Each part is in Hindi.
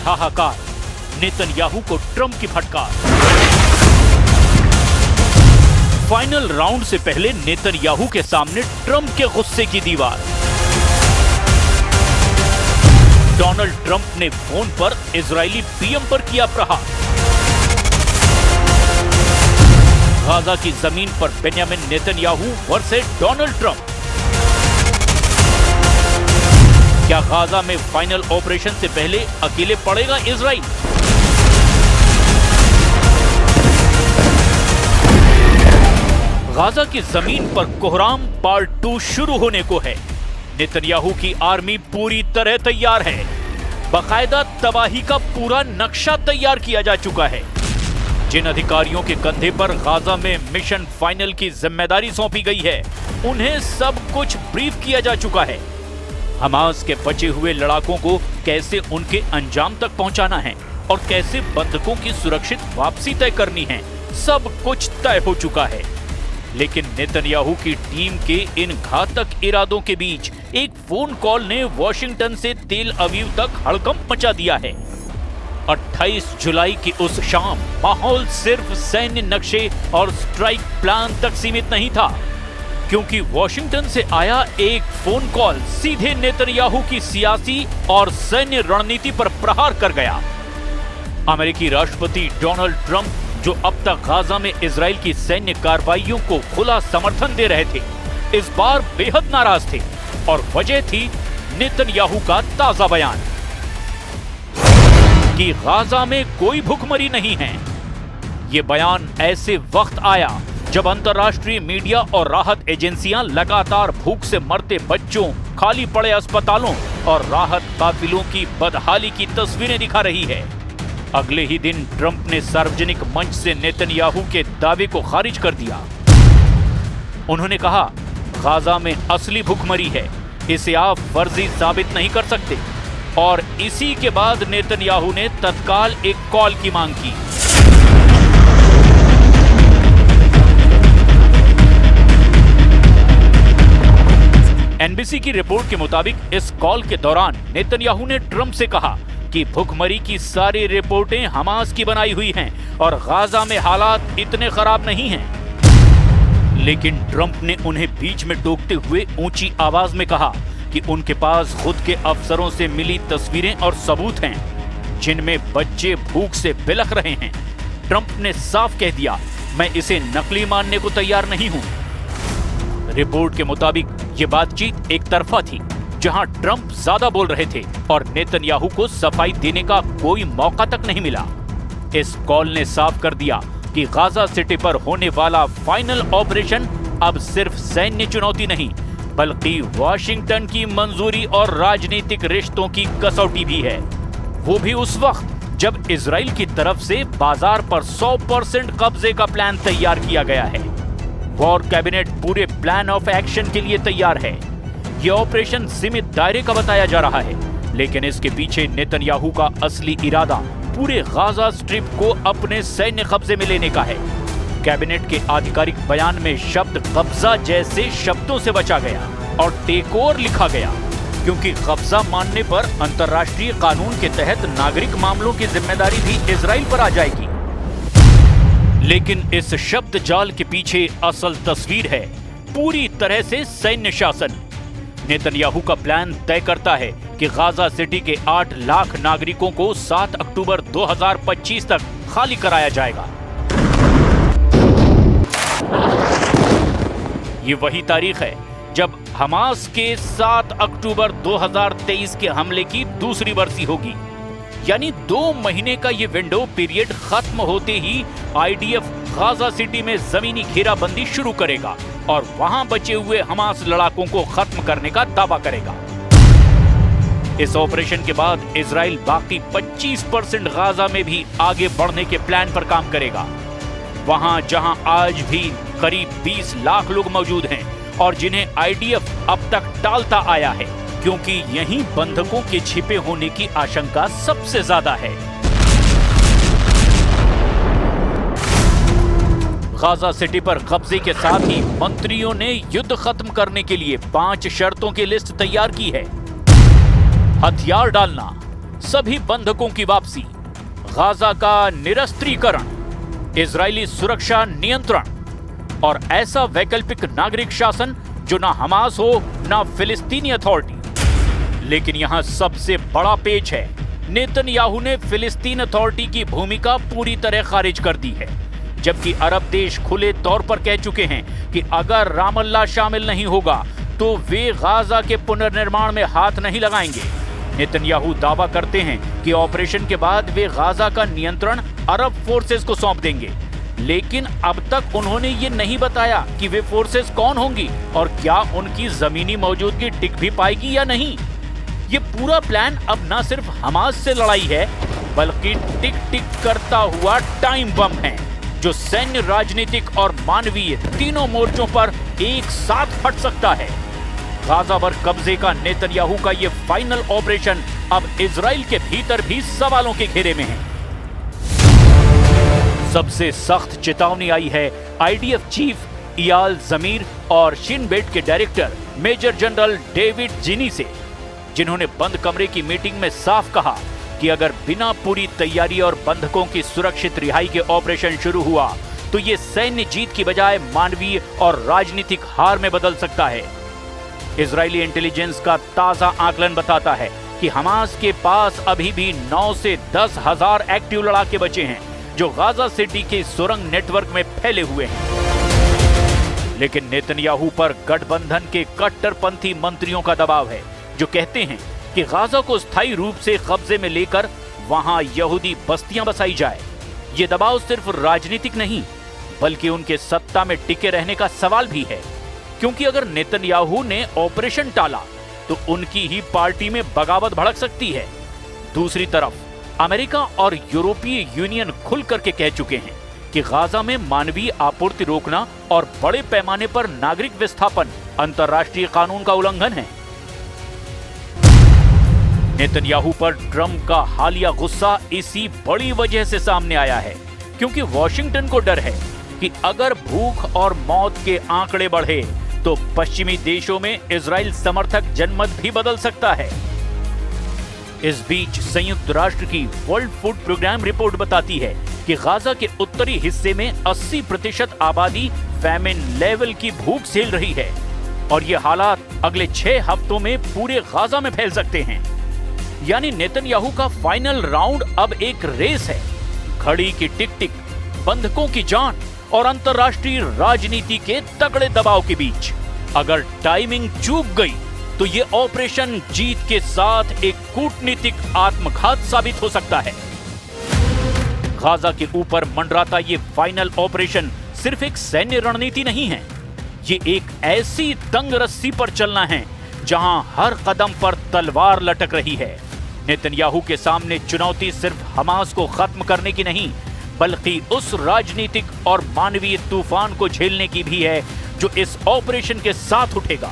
हाहाकार, नेतन्याहू को ट्रंप की फटकार। फाइनल राउंड से पहले नेतन्याहू के सामने ट्रंप के गुस्से की दीवार। डोनाल्ड ट्रंप ने फोन पर इजरायली पीएम पर किया प्रहार। गाजा की जमीन पर Benjamin Netanyahu versus Donald Trump. क्या गाजा में फाइनल ऑपरेशन से पहले अकेले पड़ेगा इजराइल? गाजा की जमीन पर कोहराम पार्ट 2 शुरू होने को है। नेतन्याहू की आर्मी पूरी तरह तैयार है। बाकायदा तबाही का पूरा नक्शा तैयार किया जा चुका है। जिन अधिकारियों के कंधे पर गाजा में मिशन फाइनल की जिम्मेदारी सौंपी गई है, उन्हें सब कुछ ब्रीफ किया जा चुका है। हमास के बचे हुए लड़ाकों को कैसे उनके अंजाम तक पहुंचाना है और कैसे बंधकों की सुरक्षित वापसी तय करनी है, सब कुछ तय हो चुका है। लेकिन नेतन्याहू की टीम के इन घातक इरादों के बीच एक फोन कॉल ने वॉशिंगटन से तेल अवीव तक हड़कंप मचा दिया है। 28 जुलाई की उस शाम माहौल सिर्फ सैन्य नक्शे और स्ट्राइक प्लान तक सीमित नहीं था, क्योंकि वॉशिंगटन से आया एक फोन कॉल सीधे नेतन्याहू की सियासी और सैन्य रणनीति पर प्रहार कर गया। अमेरिकी राष्ट्रपति डोनाल्ड ट्रंप, जो अब तक गाजा में इजराइल की सैन्य कार्रवाइयों को खुला समर्थन दे रहे थे, इस बार बेहद नाराज थे और वजह थी नेतन्याहू का ताजा बयान कि गाजा में कोई भूखमरी नहीं है। ये बयान ऐसे वक्त आया जब अंतर्राष्ट्रीय मीडिया और राहत एजेंसियां लगातार भूख से मरते बच्चों, खाली पड़े अस्पतालों और राहत काफिलों की बदहाली की तस्वीरें दिखा रही है। अगले ही दिन ट्रंप ने सार्वजनिक मंच से नेतन्याहू के दावे को खारिज कर दिया। उन्होंने कहा, गाजा में असली भूखमरी है, इसे आप फर्जी साबित नहीं कर सकते। और इसी के बाद नेतन्याहू ने तत्काल एक कॉल की मांग की। एनबीसी की रिपोर्ट के मुताबिक इस कॉल के दौरान नेतन्याहू ने ट्रंप से कहा कि भुखमरी की सारी रिपोर्टें हमास की बनाई हुई हैं और गाजा में हालात इतने खराब नहीं हैं। लेकिन ट्रंप ने उन्हें बीच में टोकते हुए ऊंची आवाज में कहा कि उनके पास खुद के अफसरों से मिली तस्वीरें और सबूत हैं, जिनमें बच्चे भूख से बिलख रहे हैं। ट्रंप ने साफ कह दिया, मैं इसे नकली मानने को तैयार नहीं हूं। रिपोर्ट के मुताबिक ये बातचीत एक तरफा थी, जहां ट्रंप ज्यादा बोल रहे थे और नेतन्याहू को सफाई देने का कोई मौका तक नहीं मिला। इस कॉल ने साफ कर दिया कि गाजा सिटी पर होने वाला फाइनल ऑपरेशन अब सिर्फ सैन्य चुनौती नहीं, बल्कि वॉशिंगटन की मंजूरी और राजनीतिक रिश्तों की कसौटी भी है। वो भी उस वक्त जब इजराइल की तरफ से बाजार पर 100% कब्जे का प्लान तैयार किया गया है। वॉर कैबिनेट पूरे प्लान ऑफ एक्शन के लिए तैयार है। यह ऑपरेशन सीमित दायरे का बताया जा रहा है, लेकिन इसके पीछे नेतन्याहू का असली इरादा पूरे गाजा स्ट्रिप को अपने सैन्य कब्जे में लेने का है। कैबिनेट के आधिकारिक बयान में शब्द कब्जा जैसे शब्दों से बचा गया और टेक ओवर लिखा गया, क्योंकि कब्जा मानने पर अंतर्राष्ट्रीय कानून के तहत नागरिक मामलों की जिम्मेदारी भी इजराइल पर आ जाएगी। लेकिन इस शब्द जाल के पीछे असल तस्वीर है पूरी तरह से सैन्य शासन। नेतन्याहू का प्लान तय करता है कि गाजा सिटी के 8 लाख नागरिकों को 7 अक्टूबर 2025 तक खाली कराया जाएगा। ये वही तारीख है जब हमास के 7 अक्टूबर 2023 के हमले की दूसरी बरसी होगी। यानी 2 महीने का ये विंडो पीरियड खत्म होते ही आईडीएफ गाजा सिटी में जमीनी घेराबंदी शुरू करेगा और वहां बचे हुए हमास लड़ाकों को खत्म करने का दावा करेगा। इस ऑपरेशन के बाद इजराइल बाकी 25% गाजा में भी आगे बढ़ने के प्लान पर काम करेगा। वहां जहां आज भी करीब 20 लाख लोग मौजूद हैं और जिन्हें आईडीएफ अब तक टालता आया है, क्योंकि यहीं बंधकों के छिपे होने की आशंका सबसे ज्यादा है। गाजा सिटी पर कब्जे के साथ ही मंत्रियों ने युद्ध खत्म करने के लिए 5 शर्तों की लिस्ट तैयार की है। हथियार डालना, सभी बंधकों की वापसी, गाजा का निरस्त्रीकरण, इजरायली सुरक्षा नियंत्रण और ऐसा वैकल्पिक नागरिक शासन जो ना हमास हो ना फिलिस्तीनी अथॉरिटी। लेकिन यहां सबसे बड़ा पेच है, नेतन्याहू ने फिलिस्तीन अथॉरिटी की भूमिका पूरी तरह खारिज कर दी है, जबकि अरब देश खुले तौर पर कह चुके हैं कि अगर रामल्ला शामिल नहीं होगा तो वे गाजा के पुनर्निर्माण में हाथ नहीं लगाएंगे। नेतन्याहू दावा करते हैं कि ऑपरेशन के बाद वे गाजा का नियंत्रण अरब फोर्सेस को सौंप देंगे, लेकिन अब तक उन्होंने ये नहीं बताया कि वे फोर्सेस कौन होंगी और क्या उनकी जमीनी मौजूदगी टिक भी पाएगी या नहीं। ये पूरा प्लान अब न सिर्फ हमास से लड़ाई है, बल्कि टिक टिक करता हुआ टाइम बम है, जो सैन्य, राजनीतिक और मानवीय तीनों मोर्चों पर एक साथ फट सकता है। गाजा पर कब्जे का नेतन्याहू का ये फाइनल ऑपरेशन अब इजराइल के भीतर भी सवालों के घेरे में है। सबसे सख्त चेतावनी आई है आईडीएफ चीफ इयाल जमीर और शिन बेट के डायरेक्टर मेजर जनरल डेविड जिनी से, जिन्होंने बंद कमरे की मीटिंग में साफ कहा कि अगर बिना पूरी तैयारी और बंधकों की सुरक्षित रिहाई के ऑपरेशन शुरू हुआ तो ये सैन्य जीत की बजाय मानवीय और राजनीतिक हार में बदल सकता है। इजरायली इंटेलिजेंस का ताजा आकलन बताता है कि हमास के पास अभी भी 9 से 10 हजार एक्टिव लड़ाके बचे हैं, जो गाजा सिटी के सुरंग नेटवर्क में फैले हुए हैं। लेकिन नेतन्याहू पर गठबंधन के कट्टरपंथी मंत्रियों का दबाव है, जो कहते हैं कि गाजा को स्थायी रूप से कब्जे में लेकर वहां यहूदी बस्तियां बसाई जाए। ये दबाव सिर्फ राजनीतिक नहीं, बल्कि उनके सत्ता में टिके रहने का सवाल भी है, क्योंकि अगर नेतन्याहू ने ऑपरेशन टाला तो उनकी ही पार्टी में बगावत भड़क सकती है। दूसरी तरफ अमेरिका और यूरोपीय यूनियन खुल करके कह चुके हैं कि गाजा में मानवीय आपूर्ति रोकना और बड़े पैमाने पर नागरिक विस्थापन अंतर्राष्ट्रीय कानून का उल्लंघन है। नेतन्याहू पर ट्रंप का हालिया गुस्सा इसी बड़ी वजह से सामने आया है, क्योंकि वॉशिंगटन को डर है कि अगर भूख और मौत के आंकड़े बढ़े तो पश्चिमी देशों में इजराइल समर्थक जनमत भी बदल सकता है। इस बीच संयुक्त राष्ट्र की वर्ल्ड फूड प्रोग्राम रिपोर्ट बताती है कि गाजा के उत्तरी हिस्से में 80% आबादी फैमिन लेवल की भूख झेल रही है और ये हालात अगले 6 हफ्तों में पूरे गाजा में फैल सकते हैं। यानी नेतन्याहू का फाइनल राउंड अब एक रेस है, घड़ी की टिक टिक, बंधकों की जान और अंतर्राष्ट्रीय राजनीति के तगड़े दबाव के बीच। अगर टाइमिंग चूक गई तो ये ऑपरेशन जीत के साथ एक कूटनीतिक आत्मघात साबित हो सकता है। गाजा के ऊपर मंडराता ये फाइनल ऑपरेशन सिर्फ एक सैन्य रणनीति नहीं है, ये एक ऐसी तंग रस्सी पर चलना है जहां हर कदम पर तलवार लटक रही है। नेतन्याहू के सामने चुनौती सिर्फ हमास को खत्म करने की नहीं, बल्कि उस राजनीतिक और मानवीय तूफान को झेलने की भी है जो इस ऑपरेशन के साथ उठेगा।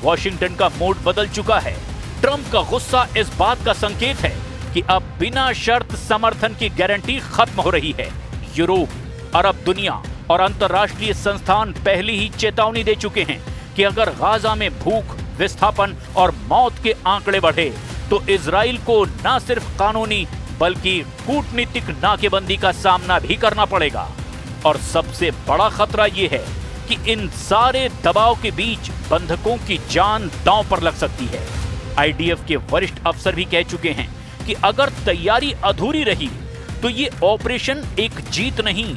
वॉशिंगटन का मूड बदल चुका है। ट्रंप का गुस्सा इस बात का संकेत है कि अब बिना शर्त समर्थन की गारंटी खत्म हो रही है। यूरोप, अरब दुनिया और अंतर्राष्ट्रीय संस्थान पहले ही चेतावनी दे चुके हैं कि अगर गाजा में भूख, विस्थापन और मौत के आंकड़े बढ़े तो इजराइल को न सिर्फ कानूनी बल्कि कूटनीतिक नाकेबंदी का सामना भी करना पड़ेगा। और सबसे बड़ा खतरा यह है कि इन सारे दबाव के बीच बंधकों की जान दांव पर लग सकती है। आईडीएफ के वरिष्ठ अफसर भी कह चुके हैं कि अगर तैयारी अधूरी रही तो ये ऑपरेशन एक जीत नहीं,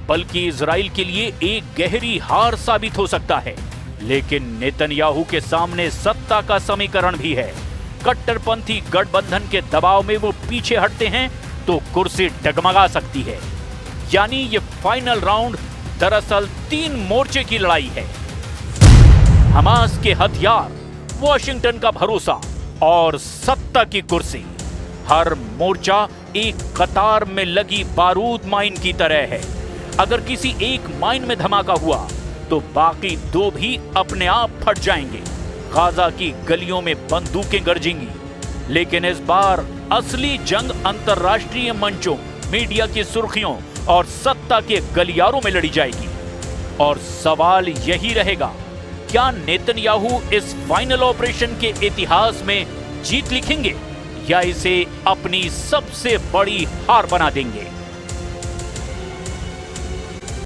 बल्कि इजराइल के लिए एक गहरी हार साबित हो सकता है। लेकिन नेतन्याहू के सामने सत्ता का समीकरण भी है। कट्टरपंथी गठबंधन के दबाव में वो पीछे हटते हैं तो कुर्सी डगमगा सकती है। यानी ये फाइनल राउंड दरअसल 3 मोर्चे की लड़ाई है। हमास के हथियार, वॉशिंगटन का भरोसा और सत्ता की कुर्सी। हर मोर्चा एक कतार में लगी बारूद माइन की तरह है। अगर किसी एक माइन में धमाका हुआ तो बाकी 2 भी अपने आप फट जाएंगे। गाजा की गलियों में बंदूकें गरजेंगी, लेकिन इस बार असली जंग अंतर्राष्ट्रीय मंचों, मीडिया की सुर्खियों और सत्ता के गलियारों में लड़ी जाएगी। और सवाल यही रहेगा, क्या नेतन्याहू इस फाइनल ऑपरेशन के इतिहास में जीत लिखेंगे या इसे अपनी सबसे बड़ी हार बना देंगे।